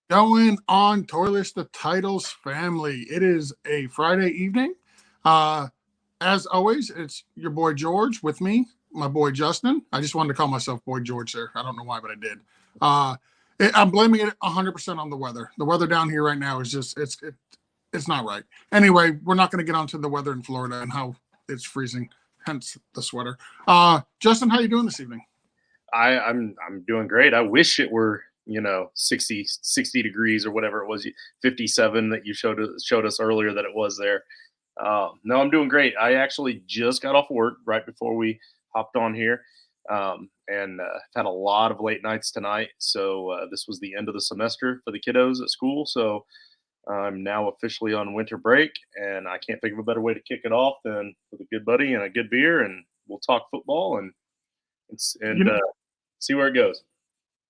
Going on, Toilets the Titles family. It is a Friday evening. Uh, as always, it's your boy George with me, my boy Justin. I just wanted to call myself Boy George there. I don't know why, but I did. Uh, I'm blaming it 100% on the weather. The weather down here right now is just it's not right. Anyway, we're not going to get onto the weather in Florida and how it's freezing, hence the sweater. Justin, how you doing this evening? I'm doing great. I wish it were 60 degrees or whatever it was, 57 that you showed us earlier that it was there. No, I'm doing great. I actually just got off work right before we hopped on here, and had a lot of late nights tonight. So this was the end of the semester for the kiddos at school. So I'm now officially on winter break, and I can't think of a better way to kick it off than with a good buddy and a good beer, and we'll talk football You and know, see where it goes.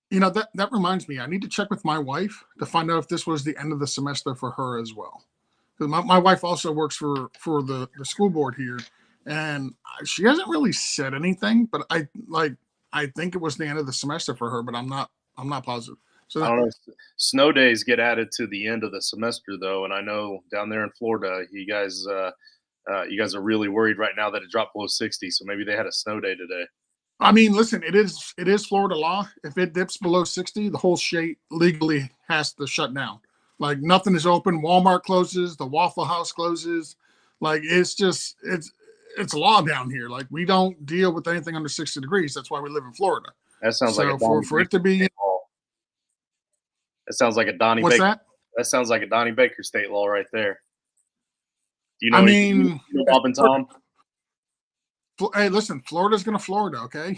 that reminds me. I need to check with my wife to find out if this was the end of the semester for her as well. Because my wife also works for the school board here, and she hasn't really said anything. But I think it was the end of the semester for her, but I'm not positive. I So don't know. Snow days get added to the end of the semester, though, and I know down there in Florida, you guys are really worried right now that it dropped below 60. So maybe they had a snow day today. I mean, listen, it is Florida law. If it dips below 60, the whole state legally has to shut down. Like nothing is open. Walmart closes. The Waffle House closes. Like it's law down here. Like we don't deal with anything under 60 degrees. That's why we live in Florida. That sounds like a So for Donnie for it Baker to be state law. That sounds like a Donnie what's Baker. that? That sounds like a Donnie Baker state law right there. Do you I know anything? mean, You know Bob and Tom? hey, listen, Florida's gonna Florida, okay?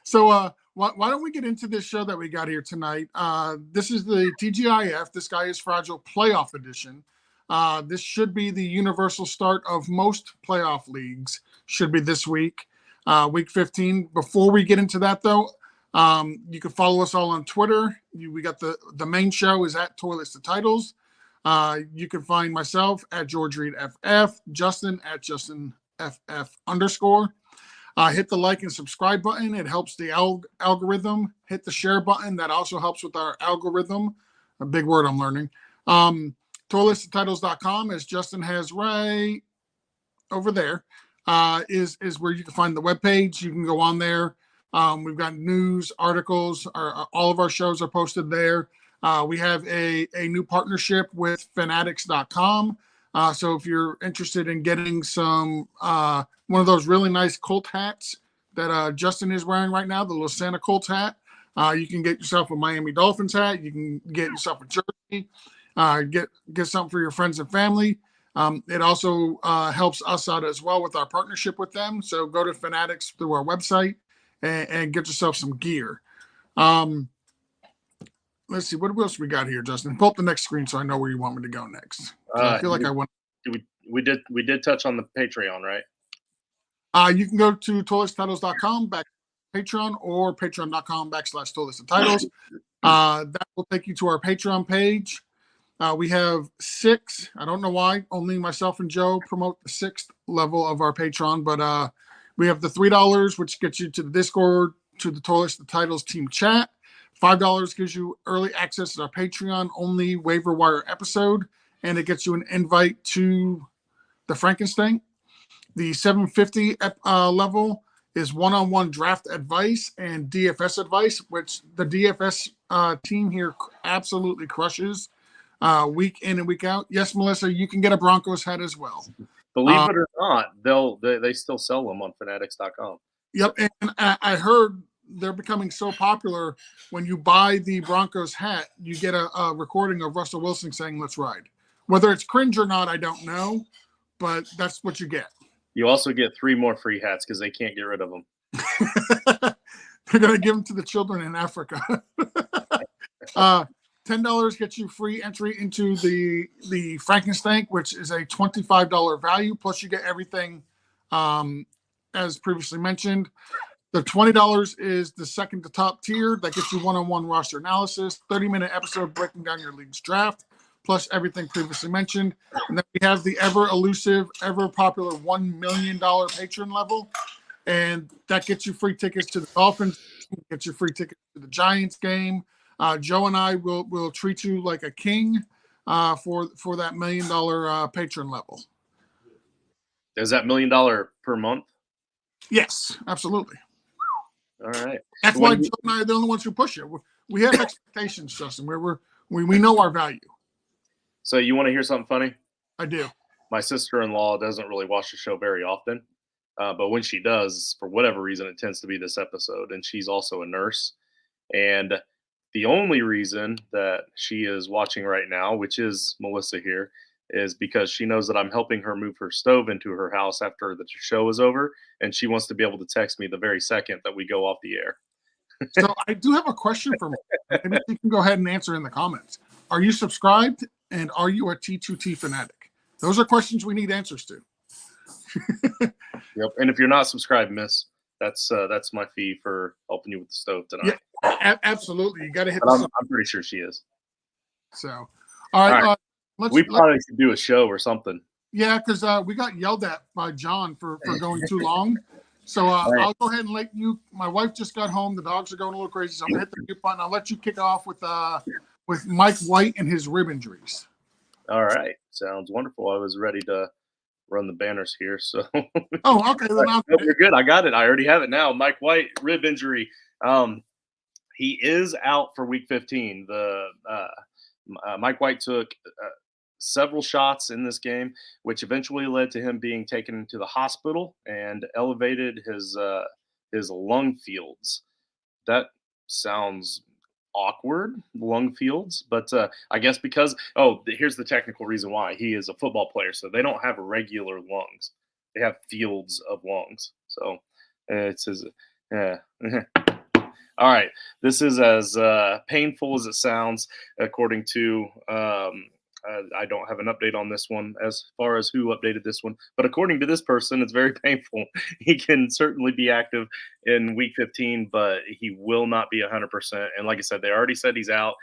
So why don't we get into this show that we got here tonight? This is the TGIF. This guy is fragile playoff edition. This should be the universal start of most playoff leagues. Should be this week, week 15. Before we get into that, though, you can follow us all on Twitter. We got the main show is at Toilets to Titles. You can find myself at George Reed FF, Justin at Justin FF underscore. Hit the like and subscribe button. It helps the algorithm. Hit the share button. That also helps with our algorithm. A big word I'm learning. Toiletstitles.com, as Justin has right over there, is where you can find the webpage. You can go on there. We've got news, articles. All of our shows are posted there. We have a new partnership with fanatics.com. So if you're interested in getting some one of those really nice Colt hats that Justin is wearing right now, the little Santa Colt hat, you can get yourself a Miami Dolphins hat. You can get yourself a jersey. Get something for your friends and family. It also helps us out as well with our partnership with them. So go to Fanatics through our website and get yourself some gear. Let's see, what else we got here, Justin? Pull up the next screen so I know where you want me to go next. I feel like I want. We did touch on the Patreon, right? You can go to toiletstitles.com back Patreon or patreon.com/toiletstitles. That will take you to our Patreon page. We have 6. I don't know why. Only myself and Joe promote the 6th level of our Patreon, but we have the $3, which gets you to the Discord, to the Toilets the Titles team chat. $5 gives you early access to our Patreon only waiver wire episode, and it gets you an invite to the Frankenstein. The $7.50 level is one-on-one draft advice and DFS advice, which the DFS team here absolutely crushes week in and week out. Yes, Melissa, you can get a Broncos hat as well. Believe it or not, they still sell them on fanatics.com. Yep, and I heard they're becoming so popular. When you buy the Broncos hat, you get a recording of Russell Wilson saying "Let's ride." Whether it's cringe or not, I don't know, but that's what you get. You also get 3 more free hats because they can't get rid of them. They're going to give them to the children in Africa. $10 gets you free entry into the Frankenstein, which is a $25 value. Plus, you get everything as previously mentioned. The $20 is the second to top tier. That gets you one-on-one roster analysis, 30-minute episode breaking down your league's draft, plus everything previously mentioned. And then we have the ever-elusive, ever-popular $1 million patron level. And that gets you free tickets to the Dolphins Get your free ticket to the Giants game. Joe and I will treat you like a king for that $1 million patron level. Is that $1 million per month? Yes, absolutely. All right. That's why Joe and I are the only ones who push it. We have expectations, Justin. We know our value. So you want to hear something funny? I do. My sister-in-law doesn't really watch the show very often, but when she does, for whatever reason, it tends to be this episode. And she's also a nurse. And the only reason that she is watching right now, which is Melissa here, is because she knows that I'm helping her move her stove into her house after the show is over, and she wants to be able to text me the very second that we go off the air. So I do have a question for me. Maybe you can go ahead and answer in the comments. Are you subscribed, and are you a T2T fanatic? Those are questions we need answers to. Yep. And if you're not subscribed, miss, that's my fee for helping you with the stove tonight. Yeah, absolutely. You got to hit. I'm pretty sure she is. So, all right. We probably should do a show or something. Yeah, because we got yelled at by John for going too long. So I'll go ahead and let you. My wife just got home. The dogs are going a little crazy. So I'm gonna hit the mute button. I'll let you kick off with Mike White and his rib injuries. All right, sounds wonderful. I was ready to run the banners here. So oh, okay. Then you're good. I got it. I already have it now. Mike White, rib injury. He is out for Week 15. Mike White took several shots in this game, which eventually led to him being taken to the hospital and elevated his lung fields. That sounds awkward, lung fields, but I guess because here's the technical reason why. He is a football player, so they don't have regular lungs; they have fields of lungs. So it says, all right, this is as painful as it sounds, according to. I don't have an update on this one as far as who updated this one, but according to this person, it's very painful. He can certainly be active in Week 15, but he will not be 100%. And like I said, they already said he's out,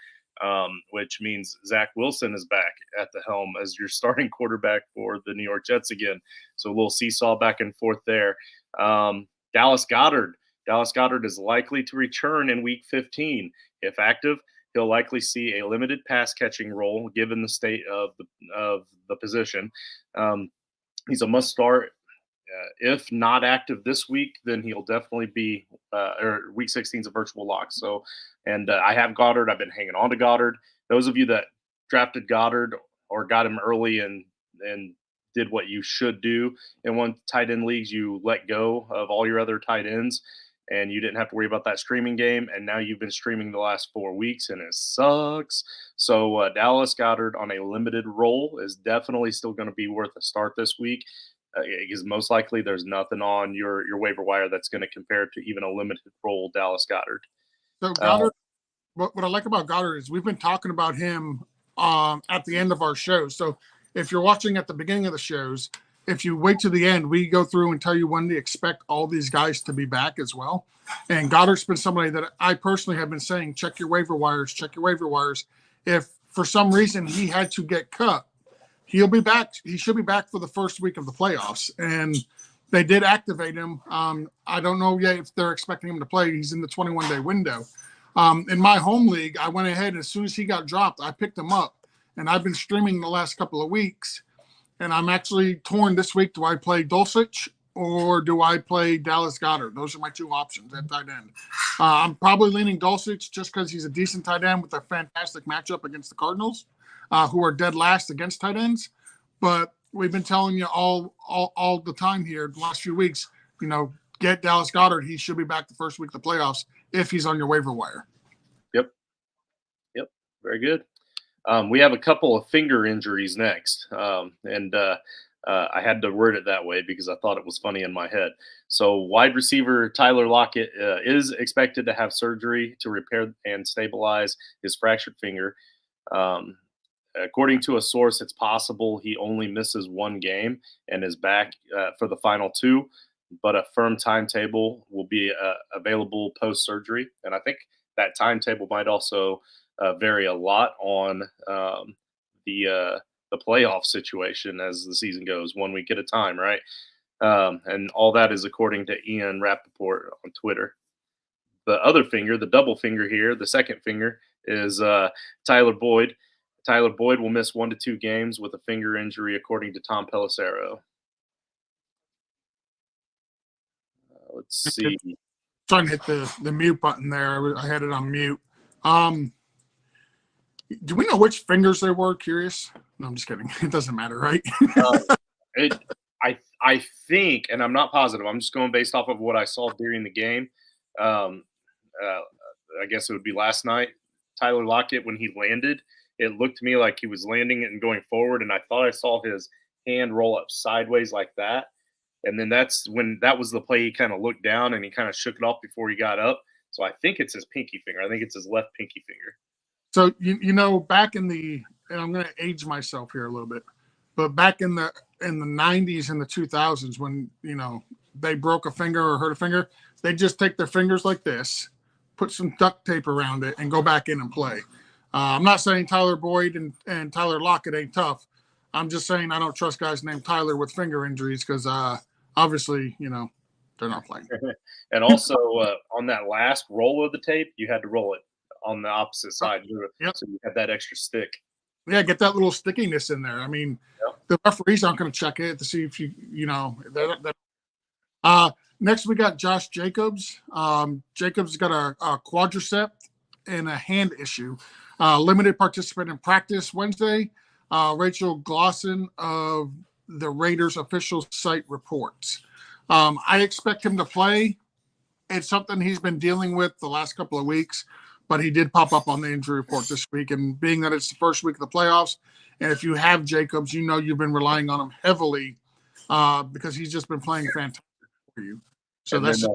which means Zach Wilson is back at the helm as your starting quarterback for the New York Jets again. So a little seesaw back and forth there. Dallas Goedert is likely to return in Week 15. If active, he'll likely see a limited pass catching role given the state of the position. He's a must start. If not active this week, then he'll definitely be. Or Week 16 is a virtual lock. So, and I have Goddard. I've been hanging on to Goddard. Those of you that drafted Goddard or got him early and did what you should do in one tight end leagues, you let go of all your other tight ends. And you didn't have to worry about that streaming game. And now you've been streaming the last 4 weeks, and it sucks. So Dallas Goedert on a limited role is definitely still going to be worth a start this week. Because most likely there's nothing on your waiver wire that's going to compare to even a limited role Dallas Goedert. So Goddard, what I like about Goddard is we've been talking about him at the end of our shows. So if you're watching at the beginning of the shows, if you wait to the end, we go through and tell you when to expect all these guys to be back as well. And Goddard's been somebody that I personally have been saying, check your waiver wires. If for some reason he had to get cut, he'll be back. He should be back for the first week of the playoffs. And they did activate him. I don't know yet if they're expecting him to play. He's in the 21-day window. In my home league, I went ahead, and as soon as he got dropped, I picked him up. And I've been streaming the last couple of weeks. And I'm actually torn this week. Do I play Dulcich or do I play Dallas Goedert? Those are my two options at tight end. I'm probably leaning Dulcich just because he's a decent tight end with a fantastic matchup against the Cardinals, who are dead last against tight ends. But we've been telling you all the time here, the last few weeks, get Dallas Goedert. He should be back the first week of the playoffs if he's on your waiver wire. Yep. Very good. We have a couple of finger injuries next, and I had to word it that way because I thought it was funny in my head. So wide receiver Tyler Lockett is expected to have surgery to repair and stabilize his fractured finger. According to a source, it's possible he only misses one game and is back for the final two, but a firm timetable will be available post-surgery. And I think that timetable might also vary a lot on the playoff situation as the season goes, 1 week at a time, right? And all that is according to Ian Rappaport on Twitter. the other finger, the double finger here, the second finger is Tyler Boyd. Tyler Boyd will miss 1 to 2 games with a finger injury, according to Tom Pelissero. Let's see. Trying to hit the mute button there. I had it on mute. Do we know which fingers they were? Curious. No, I'm just kidding. It doesn't matter, right? It, I think, and I'm not positive. I'm just going based off of what I saw during the game. Um, I guess it would be last night. Tyler Lockett, when he landed, it looked to me like he was landing and going forward, and I thought I saw his hand roll up sideways like that. And then that was the play he kind of looked down and he kind of shook it off before he got up. So I think it's his pinky finger. I think it's his left pinky finger. So back in and I'm going to age myself here a little bit, but back in the 90s and the 2000s, when they broke a finger or hurt a finger, they just take their fingers like this, put some duct tape around it, and go back in and play. I'm not saying Tyler Boyd and Tyler Lockett ain't tough. I'm just saying I don't trust guys named Tyler with finger injuries because obviously they're not playing. And also on that last roll of the tape, you had to roll it on the opposite side. Yep. So you had that extra stick. Yeah, get that little stickiness in there. I mean, The referees aren't going to check it to see if next we got Josh Jacobs. Jacobs got a quadricep and a hand issue. Limited participant in practice Wednesday. Rachel Glosson of the Raiders official site reports. I expect him to play. It's something he's been dealing with the last couple of weeks, but he did pop up on the injury report this week. And being that it's the first week of the playoffs, and if you have Jacobs, you've been relying on him heavily because he's just been playing fantastic for you. So and that's then,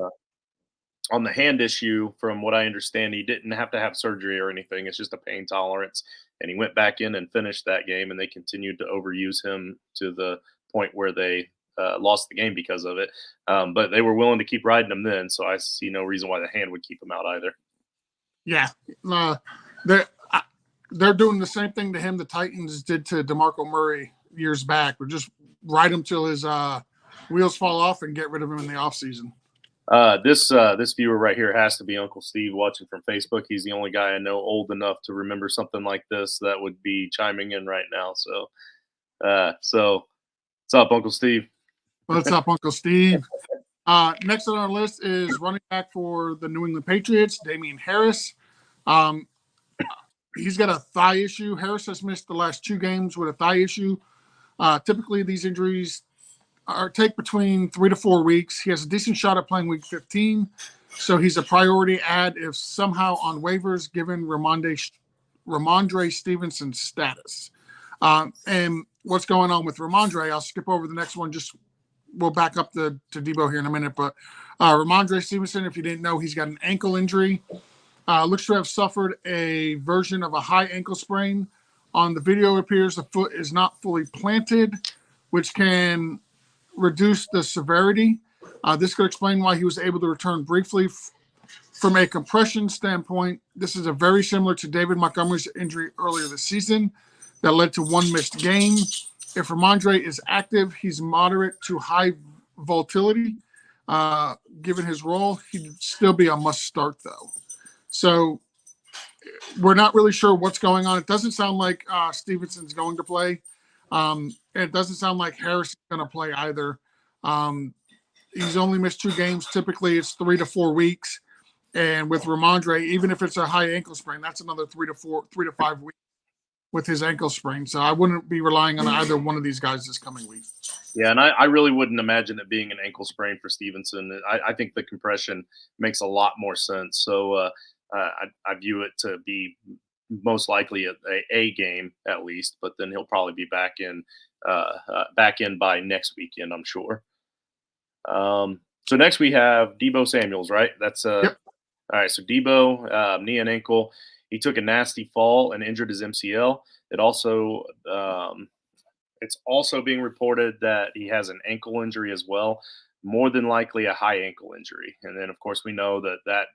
on the hand issue, from what I understand, he didn't have to have surgery or anything. It's just a pain tolerance. And he went back in and finished that game, and they continued to overuse him to the point where they lost the game because of it. But they were willing to keep riding him then, so I see no reason why the hand would keep him out either. Yeah. They're doing the same thing to him the Titans did to DeMarco Murray years back. We're just ride him till his wheels fall off and get rid of him in the offseason. This viewer right here has to be Uncle Steve watching from Facebook. He's the only guy I know old enough to remember something like this that would be chiming in right now. So what's up, Uncle Steve? What's up, Uncle Steve? Next on our list is running back for the New England Patriots, Damian Harris. He's got a thigh issue. Harris has missed the last 2 games with a thigh issue. Typically, these injuries take between 3 to 4 weeks. He has a decent shot at playing week 15, so he's a priority add if somehow on waivers given Ramondre Stevenson's status. And what's going on with Ramondre, I'll skip over the next one. We'll back up to Debo here in a minute. But Ramondre Stevenson, if you didn't know, he's got an ankle injury. Looks to have suffered a version of a high ankle sprain. On the video, it appears the foot is not fully planted, which can reduce the severity. This could explain why he was able to return briefly. From a compression standpoint, this is a very similar to David Montgomery's injury earlier this season that led to 1 missed game. If Ramondre is active, he's moderate to high volatility. Given his role, he'd still be a must start, though. So we're not really sure what's going on. It doesn't sound like Stevenson's going to play. And it doesn't sound like Harris is going to play either. He's only missed 2 games. Typically, it's 3 to 4 weeks. And with Ramondre, even if it's a high ankle sprain, that's another 3 to 5 weeks with his ankle sprain. So I wouldn't be relying on either one of these guys this coming week. Yeah, and I really wouldn't imagine it being an ankle sprain for Stevenson. I think the compression makes a lot more sense. So I view it to be most likely a game at least, but then he'll probably be back in by next weekend, I'm sure. So next we have Debo Samuels, right? That's Yep. All right. So Debo, knee and ankle. He took a nasty fall and injured his MCL. It's also being reported that he has an ankle injury as well, more than likely a high ankle injury. And then, of course, we know that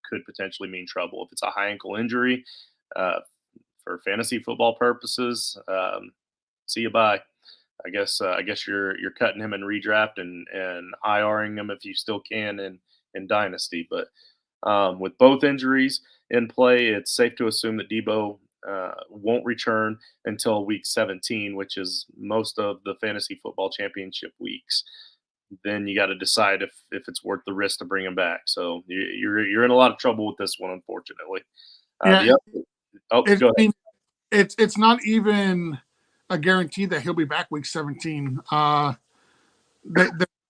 could potentially mean trouble. If it's a high ankle injury, for fantasy football purposes, see you bye. I guess you're cutting him in redraft and IRing him if you still can in Dynasty. But With both injuries in play, it's safe to assume that Debo won't return until week 17, which is most of the fantasy football championship weeks. Then you got to decide if it's worth the risk to bring him back. So you're in a lot of trouble with this one, unfortunately. Yeah, Oh, it, go I ahead. mean, it's not even a guarantee that he'll be back week 17. The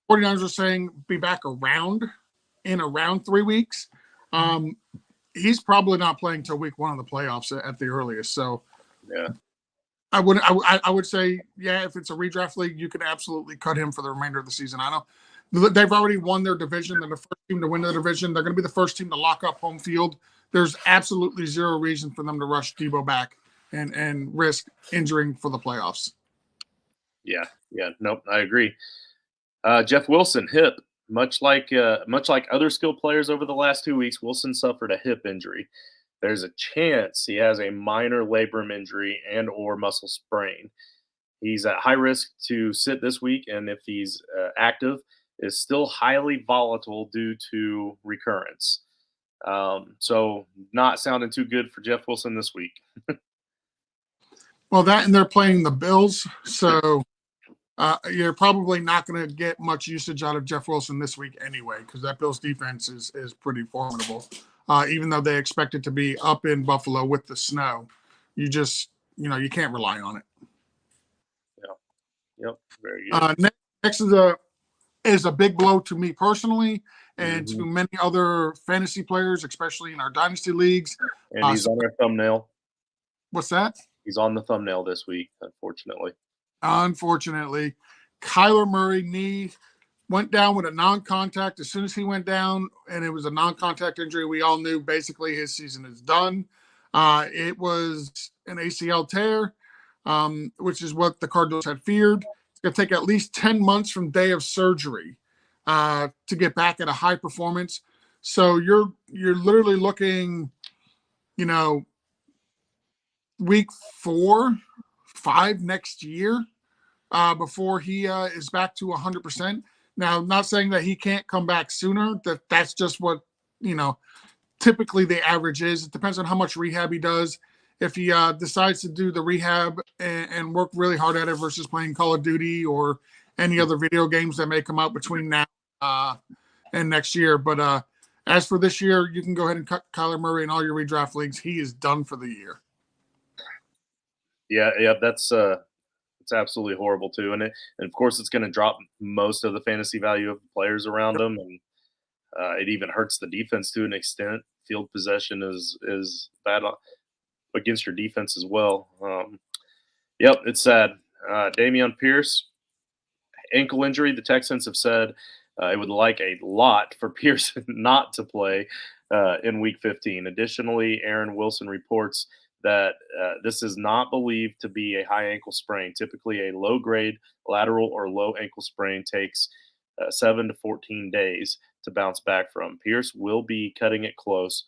49ers are saying be back around 3 weeks. He's probably not playing till week 1 of the playoffs at the earliest. So Yeah. I would say, yeah, if it's a redraft league, you can absolutely cut him for the remainder of the season. I know they've already won their division. They're the first team to win the division. They're going to be the first team to lock up home field. There's absolutely zero reason for them to rush Debo back and risk injuring for the playoffs. Yeah. Nope, I agree. Jeff Wilson, hip. Much like other skilled players over the last 2 weeks, Wilson suffered a hip injury. There's a chance he has a minor labrum injury and or muscle sprain. He's at high risk to sit this week, and if he's active, is still highly volatile due to recurrence. So not sounding too good for Jeff Wilson this week. Well, that and they're playing the Bills, so you're probably not going to get much usage out of Jeff Wilson this week anyway, because that Bills defense is pretty formidable. Even though they expect it to be up in Buffalo with the snow, you can't rely on it. Yep, very good. Next is a big blow to me personally and to many other fantasy players, especially in our dynasty leagues. And he's on our thumbnail. What's that? He's on the thumbnail this week, unfortunately. Unfortunately, Kyler Murray knee went down with a non-contact. As soon as he went down and it was a non-contact injury, we all knew basically his season is done. It was an ACL tear, which is what the Cardinals had feared. It's going to take at least 10 months from day of surgery to get back at a high performance. So you're literally looking, week 4, 5 next year before he is back to 100%. Now, I'm not saying that he can't come back sooner. That's just what, typically the average is. It depends on how much rehab he does. If he decides to do the rehab and work really hard at it versus playing Call of Duty or any other video games that may come out between now and next year. But as for this year, you can go ahead and cut Kyler Murray in all your redraft leagues. He is done for the year. Yeah, that's it's absolutely horrible too, and of course it's going to drop most of the fantasy value of the players around them, and it even hurts the defense to an extent. Field possession is bad against your defense as well. Yep, it's sad. Dameon Pierce, ankle injury. The Texans have said it would like a lot for Pierce not to play in Week 15. Additionally, Aaron Wilson reports that this is not believed to be a high ankle sprain. Typically, a low-grade lateral or low ankle sprain takes 7 to 14 days to bounce back from. Pierce will be cutting it close,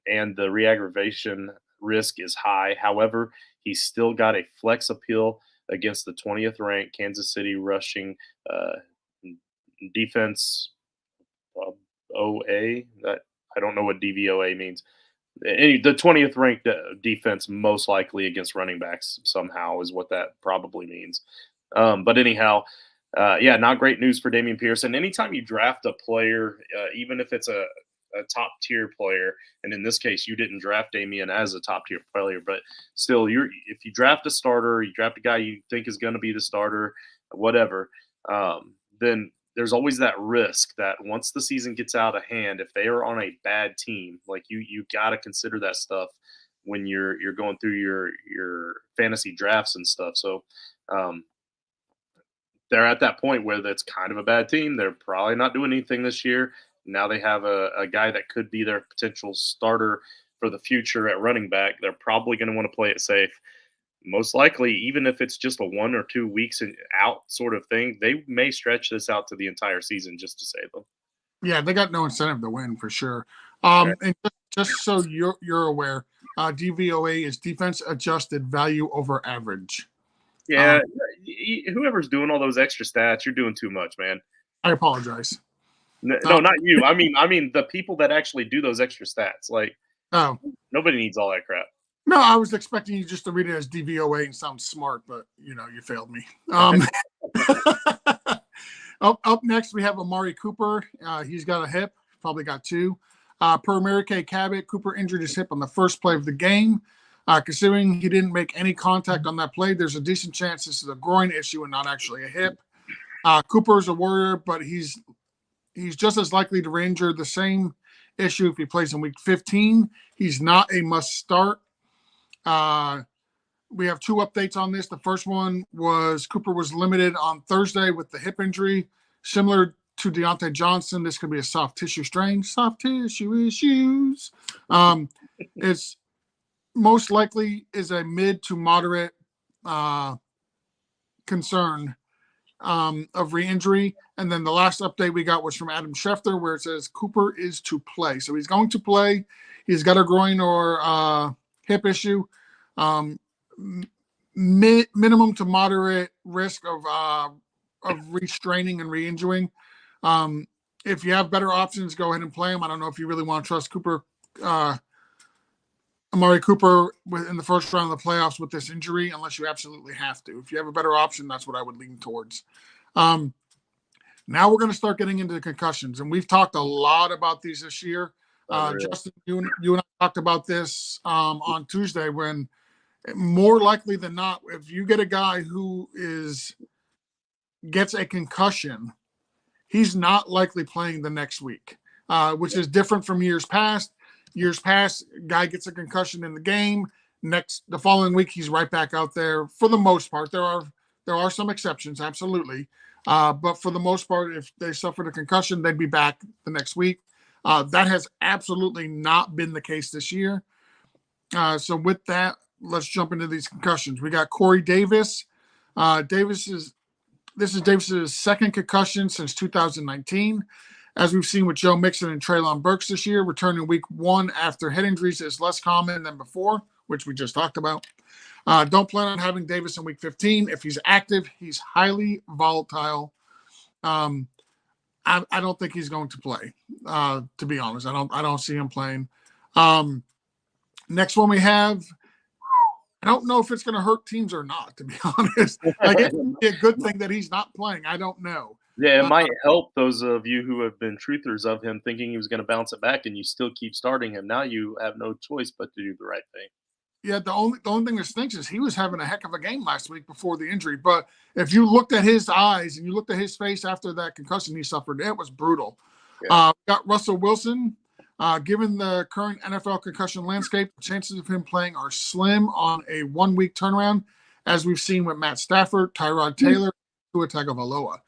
and the re-aggravation risk is high. However, he's still got a flex appeal against the 20th ranked Kansas City rushing defense OA. That I don't know what DVOA means. The 20th ranked defense most likely against running backs somehow is what that probably means. But anyhow, not great news for Dameon Pierce. And anytime you draft a player, even if it's a top tier player, and in this case, you didn't draft Dameon as a top tier player, but still, if you draft a starter, you draft a guy you think is going to be the starter, whatever, then there's always that risk that once the season gets out of hand, if they are on a bad team, like you got to consider that stuff when you're going through your fantasy drafts and stuff. So they're at that point where that's kind of a bad team. They're probably not doing anything this year. Now they have a guy that could be their potential starter for the future at running back. They're probably going to want to play it safe. Most likely, even if it's just a 1 or 2 weeks out sort of thing, they may stretch this out to the entire season just to save them. Yeah, they got no incentive to win for sure. Okay. And just so you're aware, DVOA is defense adjusted value over average. Yeah, whoever's doing all those extra stats, you're doing too much, man. I apologize. No, not you. I mean the people that actually do those extra stats. Like Oh, nobody needs all that crap. no, I was expecting you just to read it as DVOA and sound smart, but you failed me. Up next, we have Amari Cooper. He's got a hip, probably got two. Per Mary Kay Cabot, Cooper injured his hip on the first play of the game. Considering he didn't make any contact on that play, there's a decent chance this is a groin issue and not actually a hip. Cooper is a warrior, but he's just as likely to re-injure the same issue if he plays in week 15. He's not a must start. We have two updates on this. The first one was Cooper was limited on Thursday with the hip injury. Similar to Deontay Johnson, this could be a soft tissue strain. Soft tissue issues. It's most likely is a mid to moderate concern of re-injury. And then the last update we got was from Adam Schefter, where it says Cooper is to play. So he's going to play. He's got a groin or hip issue. Minimum to moderate risk of restraining and re-injuring. If you have better options, go ahead and play him. I don't know if you really want to trust Amari Cooper in the first round of the playoffs with this injury, unless you absolutely have to. If you have a better option, that's what I would lean towards. Now we're going to start getting into the concussions, and we've talked a lot about these this year. Justin, you and I talked about this on Tuesday when more likely than not, if you get a guy who gets a concussion, he's not likely playing the next week, which is different from years past. Years past, guy gets a concussion in the game. The following week, he's right back out there. For the most part, there are some exceptions, absolutely, but for the most part, if they suffered a concussion, they'd be back the next week. That has absolutely not been the case this year. So with that, let's jump into these concussions. We got Corey Davis. This is Davis's second concussion since 2019. As we've seen with Joe Mixon and Treylon Burks this year, returning week 1 after head injuries is less common than before, which we just talked about. Don't plan on having Davis in week 15. If he's active, he's highly volatile. I don't think he's going to play, to be honest. I don't see him playing. Next one we have, I don't know if it's going to hurt teams or not, to be honest. Like, it would be a good thing that he's not playing. I don't know. Yeah, it might help those of you who have been truthers of him thinking he was going to bounce it back, and you still keep starting him. Now you have no choice but to do the right thing. Yeah, the only thing that stinks is he was having a heck of a game last week before the injury. But if you looked at his eyes and you looked at his face after that concussion he suffered, it was brutal. Yeah. Got Russell Wilson. Given the current NFL concussion landscape, the chances of him playing are slim on a 1-week turnaround, as we've seen with Matt Stafford, Tyrod Taylor, Tua Tagovailoa.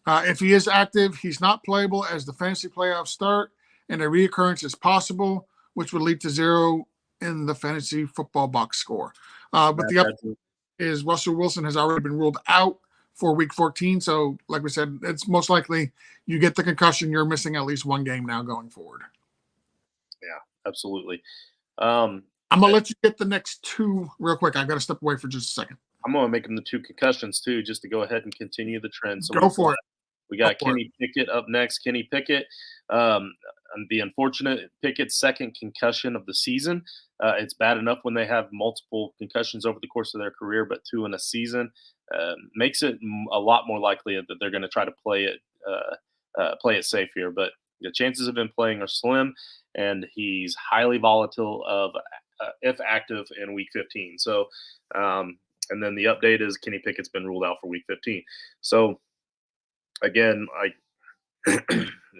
If he is active, he's not playable as the fantasy playoffs start, and a reoccurrence is possible, which would lead to 0 in the fantasy football box score. But the update is Russell Wilson has already been ruled out for week 14. So, like we said, it's most likely you get the concussion, you're missing at least one game now going forward. Yeah, absolutely. I'm going to let you get the next two real quick. I've got to step away for just a second. I'm going to make them the 2 concussions, too, just to go ahead and continue the trend. So Go for it. We got Kenny Pickett up next. Kenny Pickett, the unfortunate Pickett's second concussion of the season. It's bad enough when they have multiple concussions over the course of their career, but 2 in a season makes it a lot more likely that they're going to try to play it safe here. But the chances of him playing are slim, and he's highly volatile if active in week 15. So, and then the update is Kenny Pickett's been ruled out for week 15. So, again,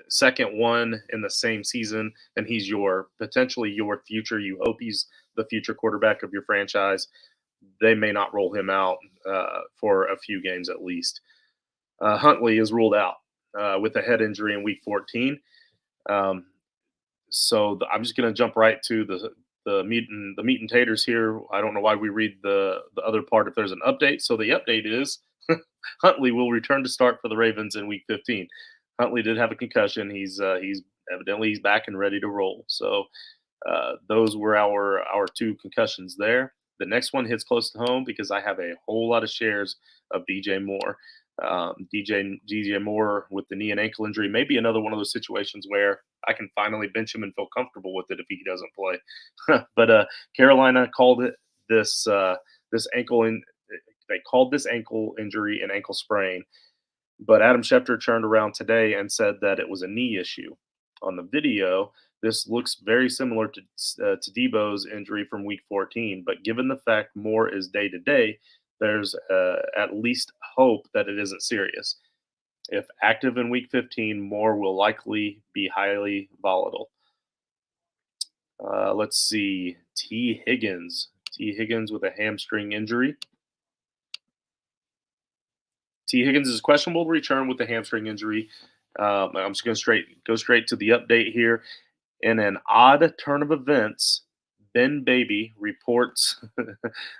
second one in the same season, and he's potentially your future. You hope he's the future quarterback of your franchise. They may not roll him out for a few games at least. Huntley is ruled out with a head injury in week 14. So I'm just going to jump right to the meat and taters here. I don't know why we read the other part if there's an update. So the update is Huntley will return to start for the Ravens in week 15. Huntley did have a concussion. He's evidently back and ready to roll. So those were our 2 concussions there. The next one hits close to home because I have a whole lot of shares of DJ Moore. DJ Moore with the knee and ankle injury may be another one of those situations where I can finally bench him and feel comfortable with it if he doesn't play. But Carolina called it this ankle in. They called this ankle injury an ankle sprain, but Adam Schefter turned around today and said that it was a knee issue. On the video, this looks very similar to Debo's injury from Week 14, but given the fact Moore is day to day, there's at least hope that it isn't serious. If active in Week 15, Moore will likely be highly volatile. Let's see. T. Higgins with a hamstring injury. T. Higgins is questionable to return with the hamstring injury. I'm just going to go straight to the update here. In an odd turn of events, Ben Baby reports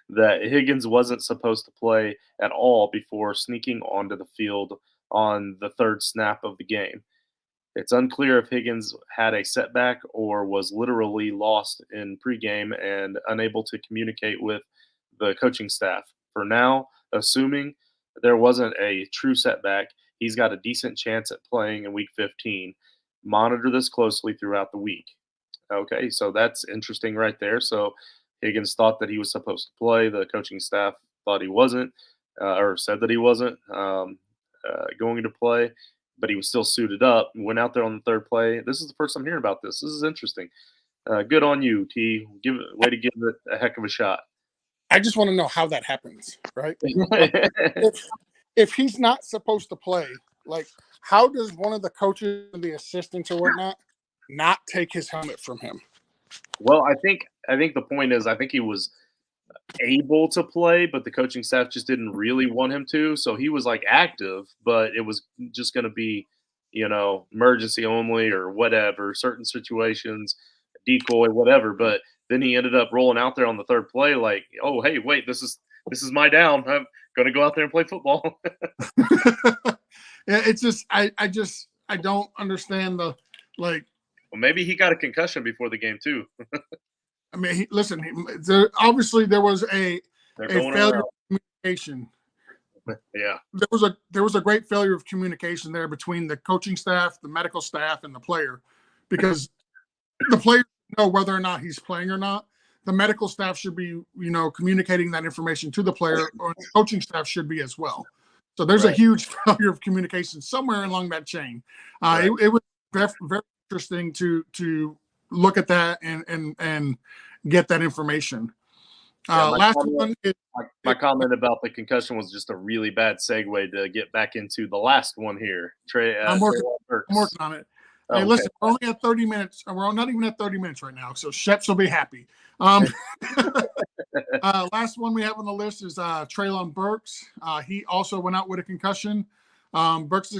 that Higgins wasn't supposed to play at all before sneaking onto the field on the third snap of the game. It's unclear if Higgins had a setback or was literally lost in pregame and unable to communicate with the coaching staff. For now, assuming there wasn't a true setback, he's got a decent chance at playing in Week 15. Monitor this closely throughout the week. Okay, so that's interesting right there. So Higgins thought that he was supposed to play. The coaching staff thought he wasn't, or said that he wasn't going to play, but he was still suited up and went out there on the third play. This is the first I'm hearing about this. This is interesting. Good on you, T. Way to give it a heck of a shot. I just want to know how that happens, right? if he's not supposed to play, like, how does one of the coaches and the assistants or whatnot not take his helmet from him? Well, I think the point is, I think he was able to play, but the coaching staff just didn't really want him to. So he was like active, but it was just going to be, emergency only or whatever, certain situations, decoy, whatever. But then he ended up rolling out there on the third play, like, oh, hey, wait, this is my down. I'm going to go out there and play football. Yeah, it's just I don't understand the like. Well, maybe he got a concussion before the game too. I mean, obviously there was a failure of communication. Yeah, there was a great failure of communication there between the coaching staff, the medical staff, and the player, because the player know whether or not he's playing or not. The medical staff should be, communicating that information to the player, or the coaching staff should be as well. So there's a huge failure of communication somewhere along that chain. It was very, very interesting to look at that and get that information. My comment about the concussion was just a really bad segue to get back into the last one here. I'm working on it. Hey, okay. Listen, we're only at 30 minutes. We're not even at 30 minutes right now, so Sheps will be happy. Last one we have on the list is Treylon Burks. He also went out with a concussion. Burks,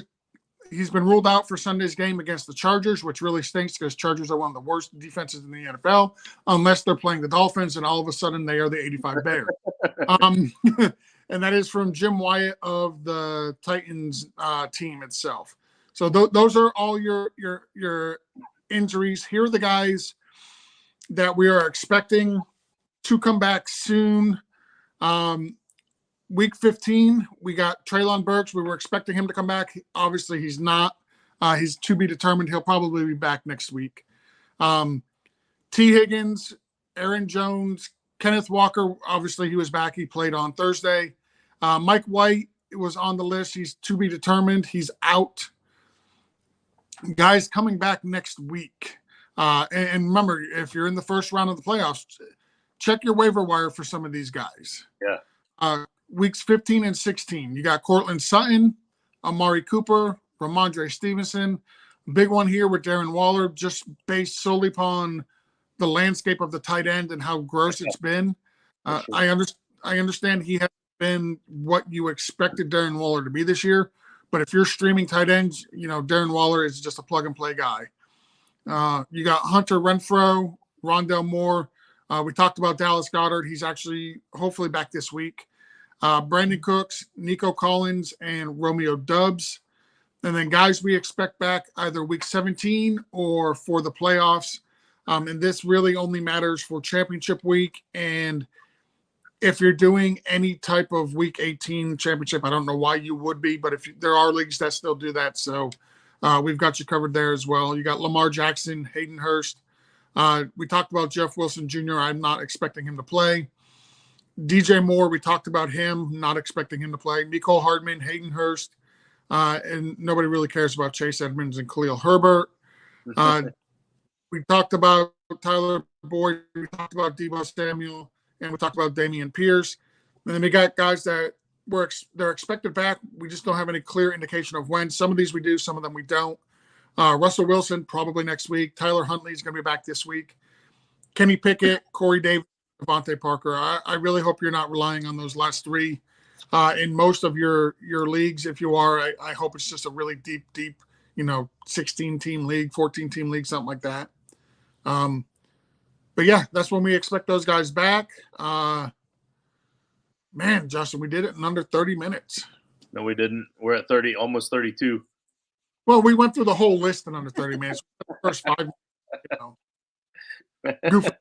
he's been ruled out for Sunday's game against the Chargers, which really stinks because Chargers are one of the worst defenses in the NFL, unless they're playing the Dolphins, and all of a sudden they are the 85 Bears. And that is from Jim Wyatt of the Titans team itself. So those are all your injuries. Here are the guys that we are expecting to come back soon. Week 15, we got Treylon Burks. We were expecting him to come back. Obviously, he's not. He's to be determined. He'll probably be back next week. T. Higgins, Aaron Jones, Kenneth Walker. Obviously, he was back. He played on Thursday. Mike White was on the list. He's to be determined. He's out. Guys coming back next week. And remember, if you're in the first round of the playoffs, check your waiver wire for some of these guys. Yeah. Weeks 15 and 16, you got Cortland Sutton, Amari Cooper, Ramondre Stevenson. Big one here with Darren Waller, just based solely upon the landscape of the tight end and how gross it's been. I understand he hasn't been what you expected Darren Waller to be this year, but if you're streaming tight ends, Darren Waller is just a plug-and-play guy. You got Hunter Renfrow, Rondell Moore. We talked about Dallas Goedert. He's actually hopefully back this week. Brandon Cooks, Nico Collins, and Romeo Doubs. And then guys we expect back either week 17 or for the playoffs. And this really only matters for championship week. And if you're doing any type of Week 18 championship, I don't know why you would be, but there are leagues that still do that, so we've got you covered there as well. You got Lamar Jackson, Hayden Hurst. We talked about Jeff Wilson Jr. I'm not expecting him to play. DJ Moore, we talked about him, not expecting him to play. Mecole Hardman, Hayden Hurst, and nobody really cares about Chase Edmonds and Khalil Herbert. We talked about Tyler Boyd, we talked about Deebo Samuel, and we talked about Damian Pierce. And then we got guys that they're expected back. We just don't have any clear indication of when. Some of these we do, some of them we don't. Russell Wilson, probably next week. Tyler Huntley is going to be back this week. Kenny Pickett, Corey Davis, Devontae Parker. I really hope you're not relying on those last three in most of your leagues. If you are, I hope it's just a really deep, 16-team league, 14-team league, something like that. But yeah, that's when we expect those guys back. Man, Justin, we did it in under 30 minutes. No, we didn't. We're at 30, almost 32. Well, we went through the whole list in under 30 minutes. The first 5 minutes,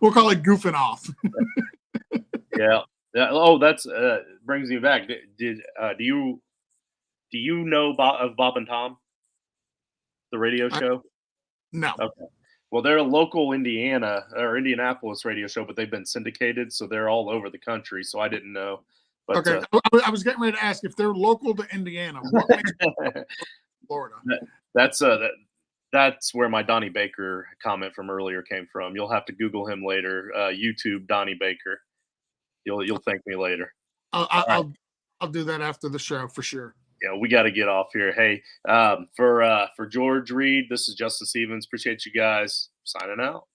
we'll call it goofing off. Yeah. Oh, that's brings me back. Do you know of Bob and Tom, the radio show? No. Okay. Well, they're a local Indiana or Indianapolis radio show, but they've been syndicated, so they're all over the country. So I didn't know. But, okay, I was getting ready to ask if they're local to Indiana. What makes Florida? That's where my Donnie Baker comment from earlier came from. You'll have to Google him later. YouTube Donnie Baker. You'll thank me later. I'll do that after the show for sure. Yeah, we got to get off here. Hey, for George Reed, this is Justin Stevens. Appreciate you guys. Signing out.